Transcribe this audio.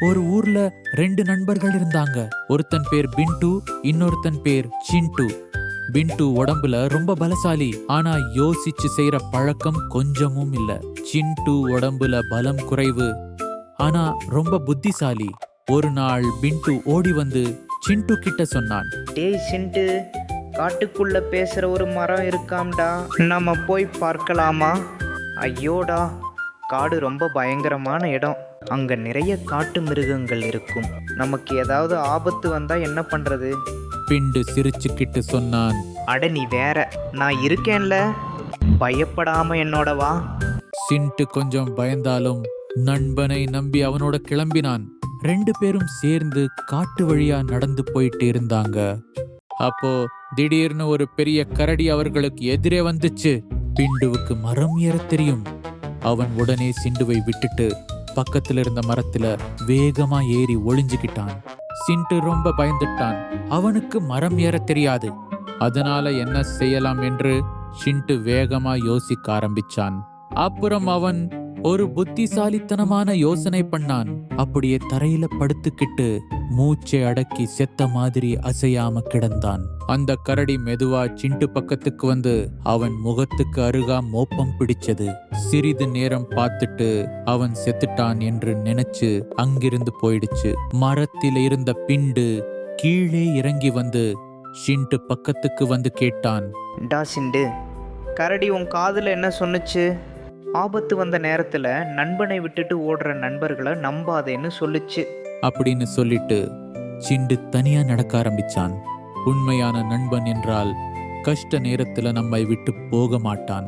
ஒரு ஊர்ல ரெண்டு நண்பர்கள் இருந்தாங்க. ஒருத்தன் பேர் பின்டு, இன்னொருத்தன் பேர் சிண்டு. பின்டு உடம்புல ரொம்ப பலசாலி, ஆனா யோசிச்சு செய்யற பழக்கம் கொஞ்சமும் இல்ல. சிண்டு உடம்புல பலம் குறைவு, ஆனா ரொம்ப புத்திசாலி. ஒரு நாள் பின்டு ஓடி வந்து சிண்டு கிட்ட சொன்னான். டேய் சிண்டு, காட்டுக்குள்ள பேசுற ஒரு மரம் இருக்காம்டா, நம்ம போய் பார்க்கலாமா? ஐயோடா, காடு ரொம்ப பயங்கரமான இடம். அங்க நிறைய காட்டு மிருகங்கள் இருக்கும். நமக்கு ஏதாவது ஆபத்து வந்தா என்ன பண்றது? பிண்டு சிரிச்சுக்கிட்டு சொன்னான். அட நீ வேற, நான் இருக்கேன்ல, பயப்படாம என்னோட வா. சிண்டு கொஞ்சம் பயந்தாலும் நண்பனை நம்பி அவனோட கிளம்பினான். ரெண்டு பேரும் சேர்ந்து காட்டு வழியா நடந்து போயிட்டு இருந்தாங்க. அப்போ திடீர்னு ஒரு பெரிய கரடி அவர்களுக்கு எதிரே வந்துச்சு. பிண்டுவுக்கு மரம் ஏற தெரியும். அவன் உடனே சிண்டுவை விட்டுட்டு பக்கத்துல இருந்த மரத்துல வேகமா ஏறி ஒளிஞ்சுக்கிட்டான். சிண்டு ரொம்ப பயந்துட்டான். அவனுக்கு மரம் ஏற தெரியாது. அதனால என்ன செய்யலாம் என்று சிண்டு வேகமா யோசிக்க ஆரம்பிச்சான். அப்புறம் அவன் ஒரு புத்திசாலித்தனமான யோசனை பண்ணான். அப்படியே தரையில படுத்துக்கிட்டு மூச்சை அடக்கி செத்த மாதிரி அசையாம கிடந்தான். அந்த கரடி மெதுவா சிண்டு பக்கத்துக்கு வந்து அவன் முகத்துக்கு அருகா மோப்பம் பிடிச்சது. சிறிது நேரம் பார்த்துட்டு அவன் செத்துட்டான் என்று நினைச்சு அங்கிருந்து போயிடுச்சு. மரத்தில் இருந்த பிண்டு கீழே இறங்கி வந்து சிண்டு பக்கத்துக்கு வந்து கேட்டான். டா சிண்டு, கரடி உன் காதுல என்ன சொன்னுச்சு? ஆபத்து வந்த நேரத்துல நண்பனை விட்டுட்டு ஓடுற நண்பர்களை நம்பாதேன்னு சொல்லுச்சு அப்படின்னு சொல்லிட்டு சிண்டு தனியா நடக்க ஆரம்பிச்சான். உண்மையான நண்பன் என்றால் கஷ்ட நேரத்துல நம்மை விட்டு போக மாட்டான்.